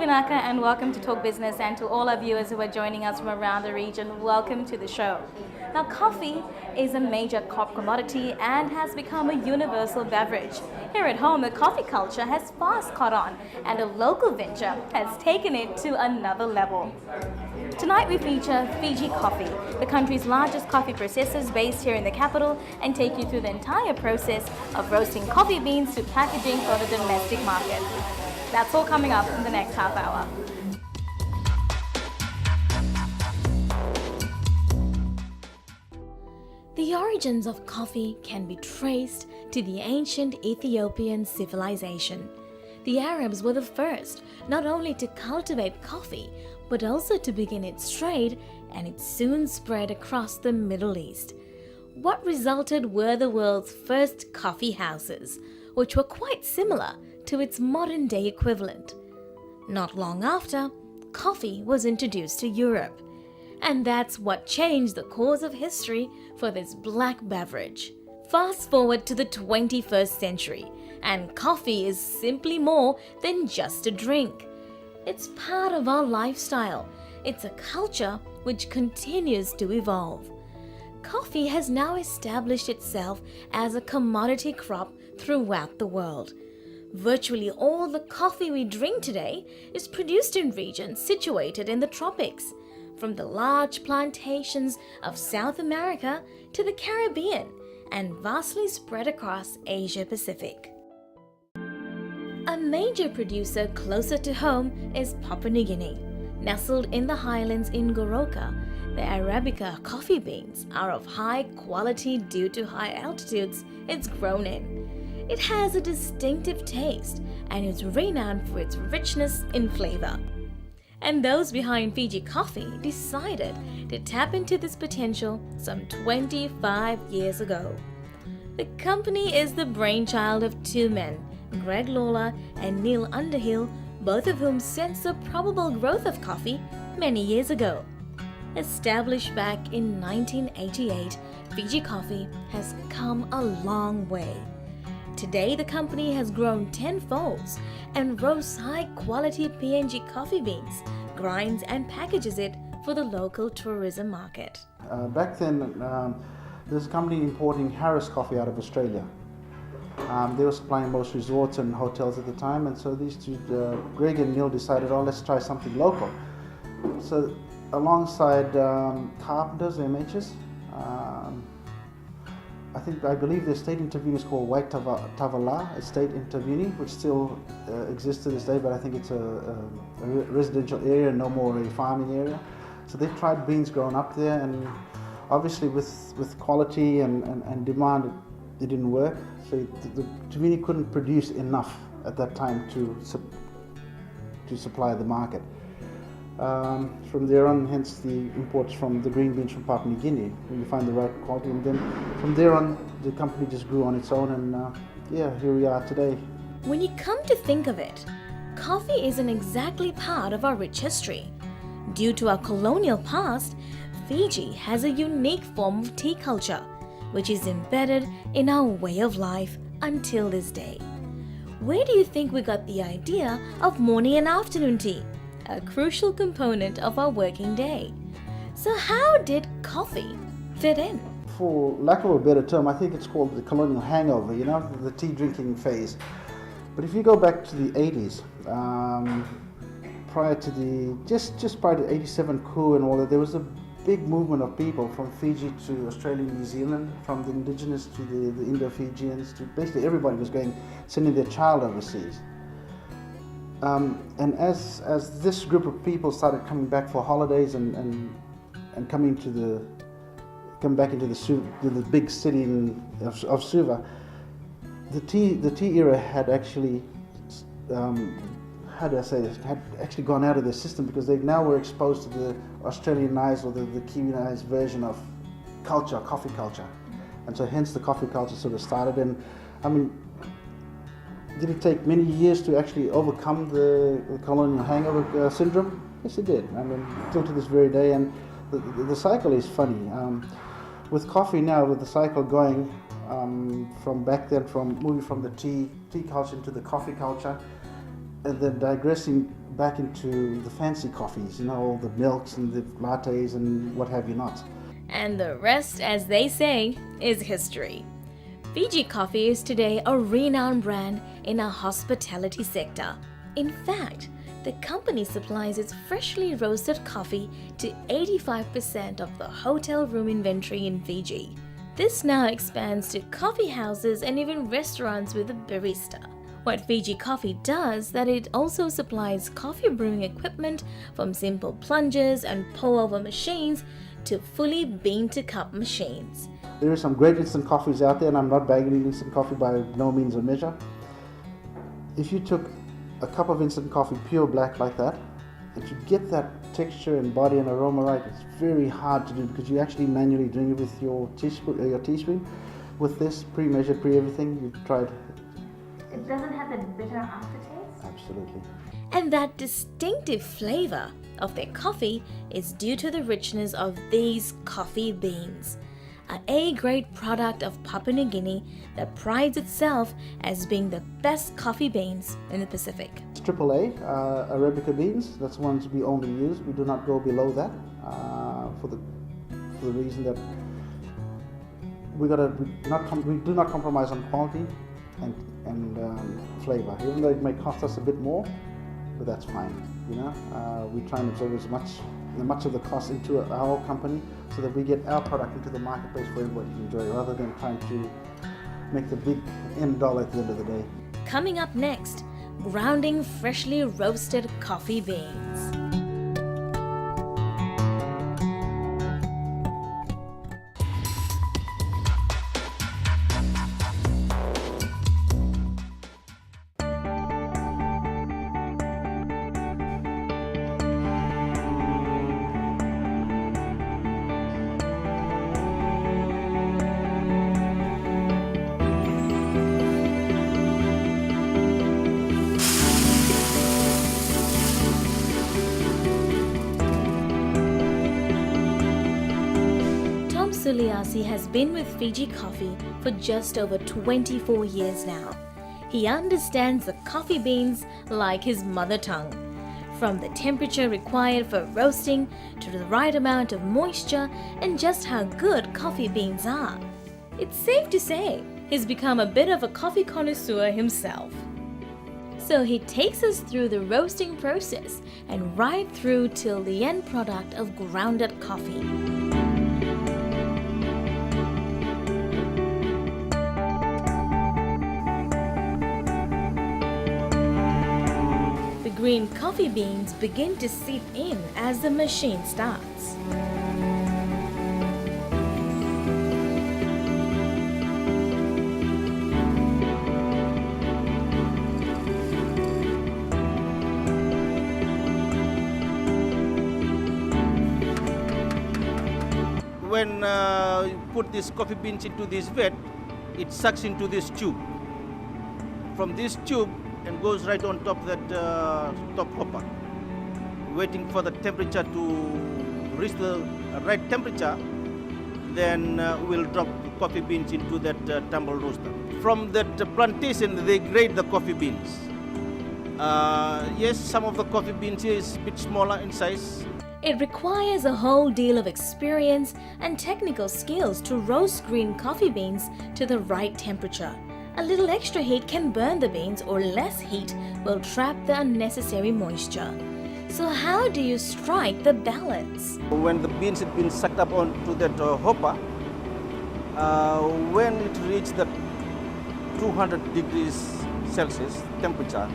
Vinaka, and welcome to Talk Business, and to all our viewers who are joining us from around the region, welcome to the show. Now, coffee is a major commodity and has become a universal beverage. Here at home, the coffee culture has fast caught on, and a local venture has taken it to another level. Tonight we feature FIJI Coffee, the country's largest coffee processors based here in the capital, and take you through the entire process of roasting coffee beans to packaging for the domestic market. That's all coming up in the next half hour. The origins of coffee can be traced to the ancient Ethiopian civilization. The Arabs were the first not only to cultivate coffee, but also to begin its trade, and it soon spread across the Middle East. What resulted were the world's first coffee houses, which were quite similar to its modern-day equivalent. Not long after, coffee was introduced to Europe, and that's what changed the course of history for this black beverage. Fast forward to the 21st century, and coffee is simply more than just a drink. It's part of our lifestyle. It's a culture which continues to evolve. Coffee has now established itself as a commodity crop throughout the world. Virtually all the coffee we drink today is produced in regions situated in the tropics, from the large plantations of South America to the Caribbean, and vastly spread across Asia Pacific. A major producer closer to home is Papua New Guinea. Nestled in the highlands in Goroka, the Arabica coffee beans are of high quality due to high altitudes it's grown in. It has a distinctive taste and is renowned for its richness in flavor. And those behind FIJI Coffee decided to tap into this potential some 25 years ago. The company is the brainchild of two men, Greg Lawler and Neil Underhill, both of whom sensed the probable growth of coffee many years ago. Established back in 1988, FIJI Coffee has come a long way. Today, the company has grown tenfold and roasts high-quality PNG coffee beans, grinds and packages it for the local tourism market. Back then, there was a company importing Harris coffee out of Australia. They were supplying most resorts and hotels at the time, and so these two, Greg and Neil, decided, oh, let's try something local. So alongside carpenters, MHs, I believe the estate intervenor is called White Tavala Estate Intervenor, which still exists to this day, but I think it's a residential area, no more a farming area. So they tried beans grown up there, and obviously with quality and demand, it didn't work. So the intervenor couldn't produce enough at that time to supply the market. From there on, hence the imports from the green beans from Papua New Guinea, when you find the right quality, and then from there on, the company just grew on its own, and here we are today. When you come to think of it, coffee isn't exactly part of our rich history. Due to our colonial past, Fiji has a unique form of tea culture, which is embedded in our way of life until this day. Where do you think we got the idea of morning and afternoon tea? A crucial component of our working day. So how did coffee fit in? For lack of a better term, I think it's called the colonial hangover, the tea drinking phase. But if you go back to the 80s, prior to just prior to 87 coup and all that, there was a big movement of people from Fiji to Australia and New Zealand, from the indigenous to the Indo-Fijians, to basically everybody was sending their child overseas. And as this group of people started coming back for holidays and come back into the big city of Suva, the tea era had actually had actually gone out of their system, because they now were exposed to the Australianized or the Kiwinized version of culture, coffee culture, and so hence the coffee culture sort of started. And I mean, did it take many years to actually overcome the colonial hangover syndrome? Yes, it did. I mean, still to this very day. And the cycle is funny. With coffee now, with the cycle going from back then, from moving from the tea culture into the coffee culture, and then digressing back into the fancy coffees, you know, all the milks and the lattes and what have you not. And the rest, as they say, is history. Fiji Coffee is today a renowned brand in our hospitality sector. In fact, the company supplies its freshly roasted coffee to 85% of the hotel room inventory in Fiji. This now expands to coffee houses and even restaurants with a barista. What Fiji Coffee does that it also supplies coffee brewing equipment from simple plungers and pour-over machines to fully bean-to-cup machines. There are some great instant coffees out there, and I'm not bagging instant coffee by no means or measure. If you took a cup of instant coffee, pure black like that, and to get that texture and body and aroma right, it's very hard to do because you actually manually doing it with your teaspoon. With this, pre-measured, pre-everything, you've tried. It doesn't have that bitter aftertaste? Absolutely. And that distinctive flavor of their coffee is due to the richness of these coffee beans, an A-grade product of Papua New Guinea that prides itself as being the best coffee beans in the Pacific. It's AAA Arabica beans. That's the ones we only use. We do not go below that for the reason that we do not compromise on quality and flavor. Even though it may cost us a bit more, but that's fine. You know, we try and absorb as much of the cost into our company so that we get our product into the marketplace for everybody to enjoy, rather than trying to make the big end dollar at the end of the day. Coming up next, grounding freshly roasted coffee beans. Suliasi has been with Fiji Coffee for just over 24 years now. He understands the coffee beans like his mother tongue. From the temperature required for roasting to the right amount of moisture and just how good coffee beans are. It's safe to say he's become a bit of a coffee connoisseur himself. So he takes us through the roasting process and right through till the end product of grounded coffee. Green coffee beans begin to seep in as the machine starts. When you put these coffee beans into this vat, it sucks into this tube. From this tube, and goes right on top that top hopper, waiting for the temperature to reach the right temperature. Then we'll drop coffee beans into that tumble roaster. From that plantation, they grade the coffee beans. Yes, some of the coffee beans is a bit smaller in size. It requires a whole deal of experience and technical skills to roast green coffee beans to the right temperature. A little extra heat can burn the beans, or less heat will trap the unnecessary moisture. So how do you strike the balance? When the beans have been sucked up onto that hopper, when it reaches the 200 degrees Celsius temperature,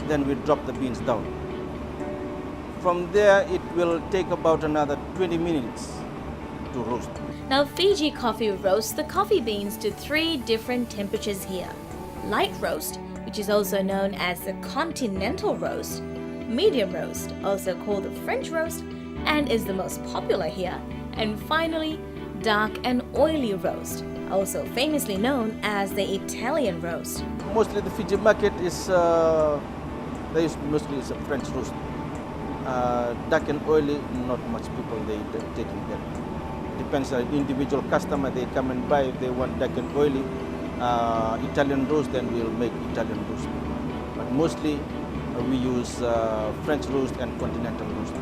then we drop the beans down. From there, it will take about another 20 minutes to roast. Now Fiji Coffee roasts the coffee beans to 3 different temperatures here. Light roast, which is also known as the continental roast, medium roast, also called the French roast, and is the most popular here, and finally, dark and oily roast, also famously known as the Italian roast. Mostly the Fiji market is mostly a French roast. Dark and oily, not much people they taking that. Depends on individual customer, they come and buy. If they want dark and oily Italian roast, then we'll make Italian roast. But mostly We use French roast and continental roast.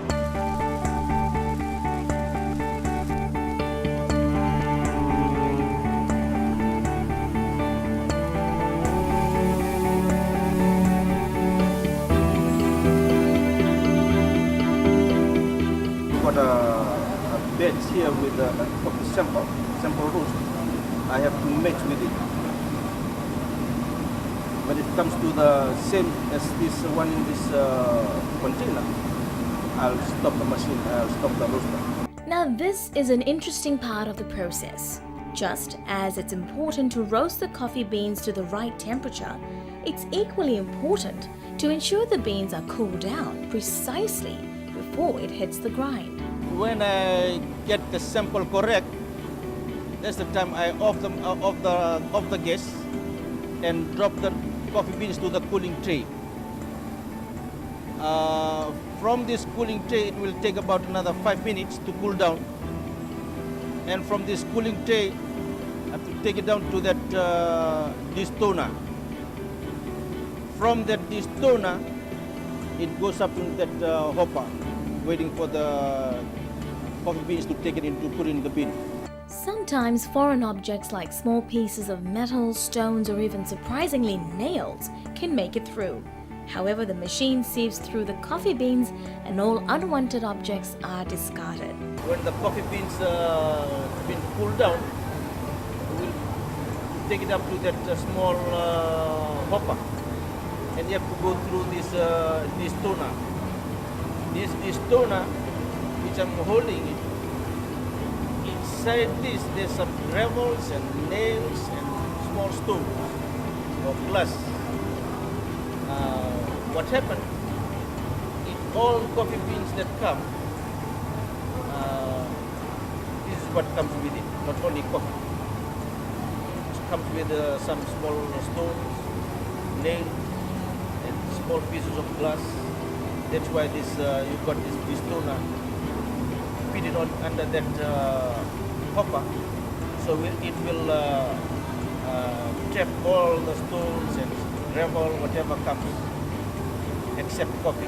Got a bed here with a coffee sample roast. I have to mix with it. When it comes to the same as this one in this container, I'll stop the machine, I'll stop the roaster. Now this is an interesting part of the process. Just as it's important to roast the coffee beans to the right temperature, it's equally important to ensure the beans are cooled down precisely before it hits the grind. When I get the sample correct, that's the time I off the gas and drop the coffee beans to the cooling tray. From this cooling tray, it will take about another 5 minutes to cool down. And from this cooling tray, I have to take it down to that destoner. From that destoner, it goes up to that hopper, waiting for the coffee beans to take it into put in the bin. Sometimes foreign objects like small pieces of metal, stones, or even surprisingly nails can make it through. However, the machine sieves through the coffee beans and all unwanted objects are discarded. When the coffee beans been cooled down, we'll take it up to that small hopper, and you have to go through this toner. This toner, which I'm holding it, inside this there's some gravels and nails and small stones or glass. What happened? All coffee beans that come, this is what comes with it, not only coffee. It comes with some small stones, nails, and small pieces of glass. That's why this you got this toner. Feed it on under that hopper, so it will trap all the stones and gravel, whatever comes, except coffee.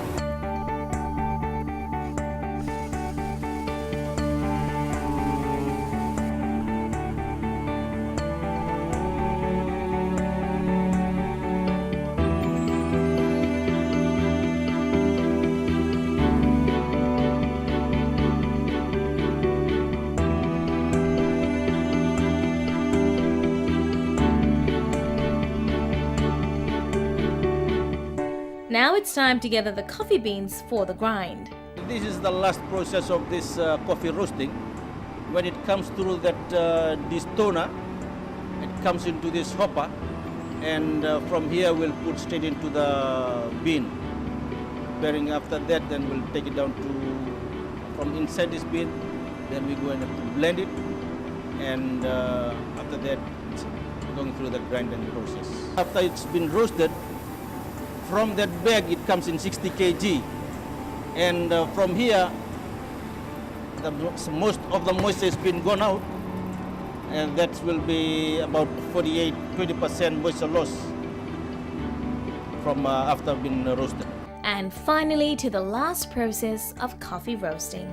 Now it's time to gather the coffee beans for the grind. This is the last process of this coffee roasting. When it comes through that this toner, it comes into this hopper, and from here we'll put straight into the bin. Preparing after that, then we'll take it down to from inside this bin. Then we go and blend it, and after that, it's going through the grinding process. After it's been roasted, from that bag it comes in 60 kg, and from here most of the moisture has been gone out, and that will be about 20% moisture loss from after being roasted. And finally to the last process of coffee roasting.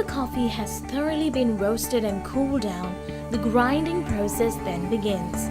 Coffee has thoroughly been roasted and cooled down, the grinding process then begins.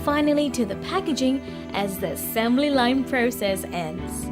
finally to the packaging as the assembly line process ends.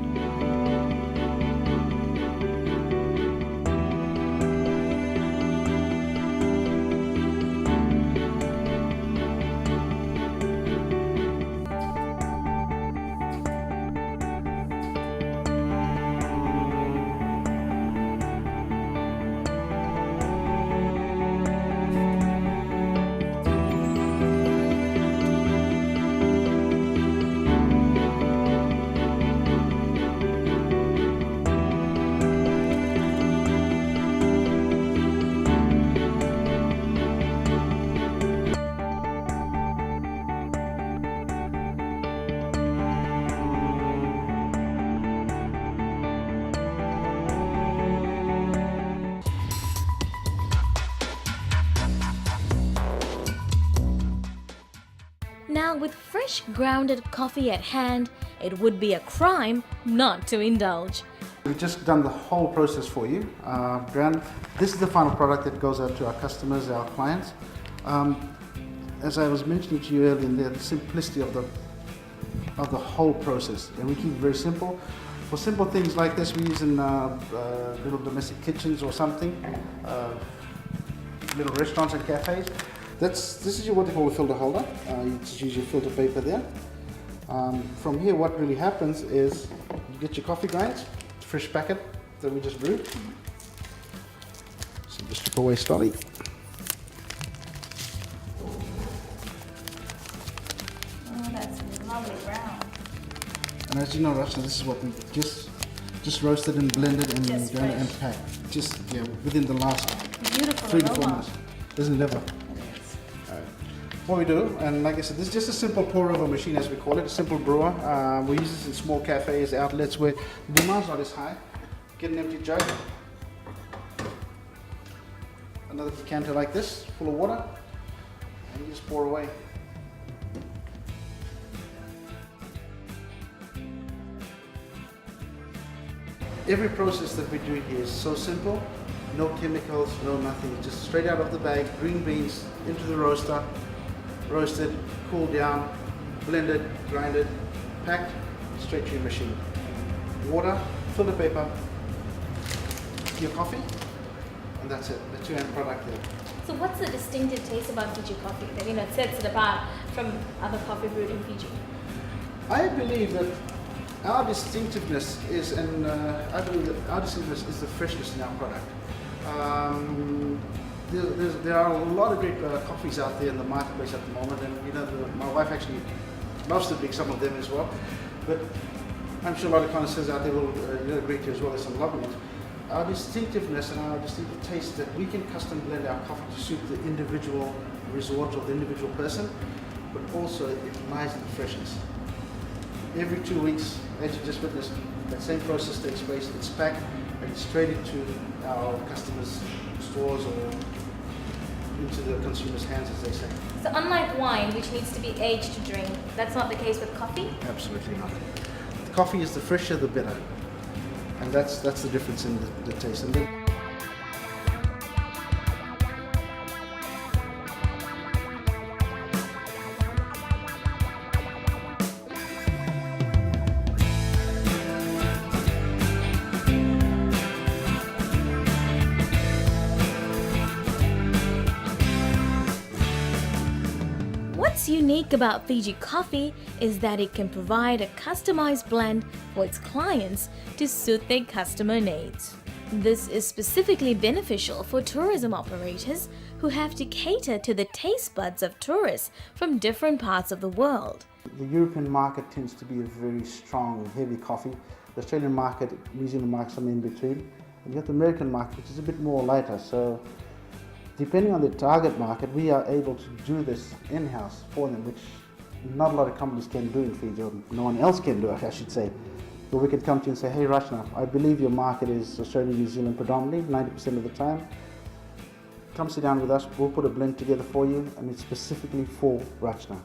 Now, with fresh grounded coffee at hand, it would be a crime not to indulge. We've just done the whole process for you. This is the final product that goes out to our customers, our clients. As I was mentioning to you earlier, the simplicity of the whole process, and we keep it very simple. For simple things like this, we use in little domestic kitchens or something, little restaurants and cafes. This is what they call a filter holder. You just use your filter paper there. From here, what really happens is you get your coffee grinds, fresh packet that we just brewed. So just strip away slowly. Oh, that's lovely brown. And as you know, Rachna, this is what we just roasted and blended and Just going to fresh. unpack. Just within the last Beautiful 3 to 4 aroma. minutes. Doesn't liver. What we do, and like I said, this is just a simple pour over machine, as we call it, a simple brewer. We use this in small cafes, outlets where the demand's not as high. Get an empty jug, another decanter like this, full of water, and you just pour away. Every process that we do here is so simple, no chemicals, no nothing, just straight out of the bag, green beans into the roaster, roasted, cooled down, blended, grinded, packed, straight to your machine. Water, filter paper, your coffee, and that's it, the two-end product there. So what's the distinctive taste about Fiji coffee that sets it apart from other coffee brewed in Fiji? I believe that our distinctiveness is, the freshness in our product. There are a lot of great coffees out there in the marketplace at the moment, and my wife actually loves to drink some of them as well. But I'm sure a lot of connoisseurs out there will agree to as well. There's some lovely ones. Our distinctiveness and our distinctive taste that we can custom blend our coffee to suit the individual resort or the individual person, but also it lies in the freshness. Every 2 weeks, as you just witnessed, that same process takes place. It's packed and it's straight into our customers' stores or into the consumer's hands, as they say. So unlike wine, which needs to be aged to drink, that's not the case with coffee? Absolutely not. The coffee is the fresher, the better. And that's the difference in the taste. What's unique about Fiji coffee is that it can provide a customized blend for its clients to suit their customer needs. This is specifically beneficial for tourism operators who have to cater to the taste buds of tourists from different parts of the world. The European market tends to be a very strong, heavy coffee. The Australian market, New Zealand market, somewhere in between. And you have the American market, which is a bit more lighter. So depending on the target market, we are able to do this in-house for them, which not a lot of companies can do in Fiji, or no one else can do it, I should say. But we could come to you and say, hey Rachna, I believe your market is Australia, New Zealand predominantly, 90% of the time. Come sit down with us, we'll put a blend together for you, and it's specifically for Rachna.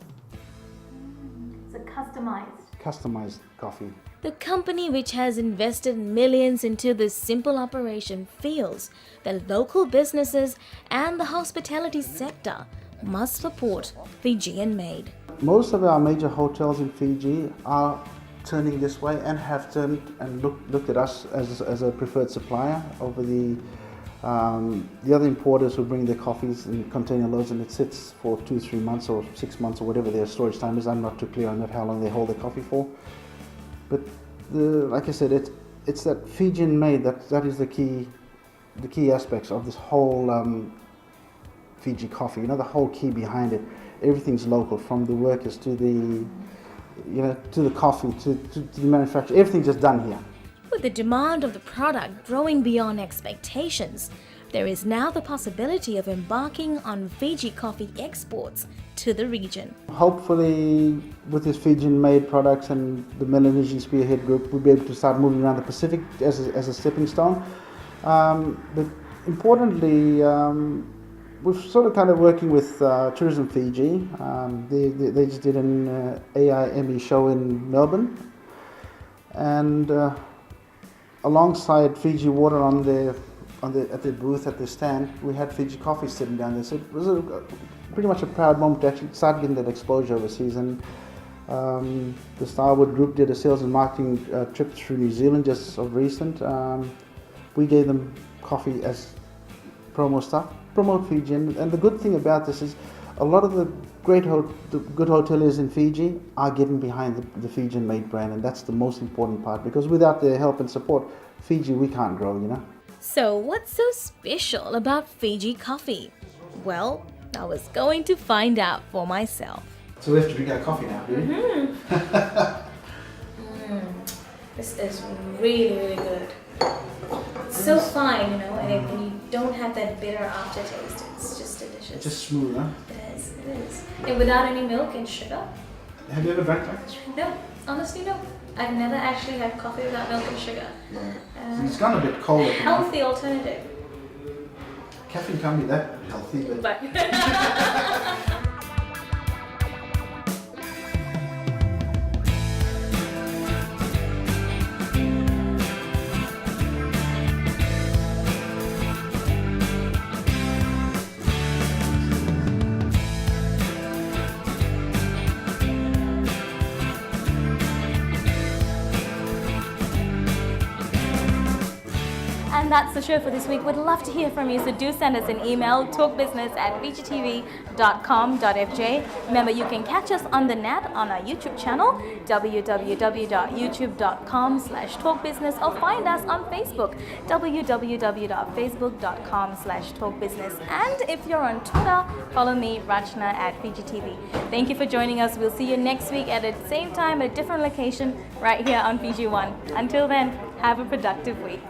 So Customized coffee. The company, which has invested millions into this simple operation, feels that local businesses and the hospitality sector must support Fijian made. most of our major hotels in Fiji are turning this way and have turned and looked at us as a preferred supplier over the other importers who bring their coffees in container loads, and it sits for 2-3 months or 6 months or whatever their storage time is. I'm not too clear on that, how long they hold their coffee for. But like I said, it's that Fijian made that is the key aspects of this whole Fiji coffee. You know, the whole key behind it. Everything's local, from the workers to the to the coffee to the manufacturer. Everything's just done here. With the demand of the product growing beyond expectations, there is now the possibility of embarking on Fiji coffee exports to the region. Hopefully, with this Fijian-made products and the Melanesian Spearhead Group, we'll be able to start moving around the Pacific as a stepping stone. But importantly, we're sort of kind of working with Tourism Fiji. They just did an AIME show in Melbourne, and alongside Fiji Water at their booth, at their stand, we had Fiji Coffee sitting down there. So it was pretty much a proud moment to actually start getting that exposure overseas. And the Starwood Group did a sales and marketing trip through New Zealand just of recent. We gave them coffee as promo stuff, promote Fiji. And the good thing about this is a lot of the good hoteliers in Fiji are getting behind the Fijian-made brand, and that's the most important part, because without their help and support, Fiji, we can't grow, you know. So what's so special about Fiji coffee? Well, I was going to find out for myself. So we have to drink our coffee now, do we? This is really, really good. It's so fine, you know, and you don't have that bitter aftertaste. It's just delicious. It's just smooth, huh? It is. And without any milk and sugar. Have you ever drank like this? No, honestly no. I've never actually had coffee without milk and sugar. It's gone a bit cold. Healthy alternative. Caffeine can't be that healthy, but... And that's the show for this week. We'd love to hear from you, so do send us an email, talkbusiness@fijitv.com.fj. Remember, you can catch us on the net on our YouTube channel, www.youtube.com/talkbusiness, or find us on Facebook, www.facebook.com/talkbusiness. And if you're on Twitter, follow me, Rachna, @FijiTV. Thank you for joining us. We'll see you next week at the same time at a different location right here on Fiji One. Until then, have a productive week.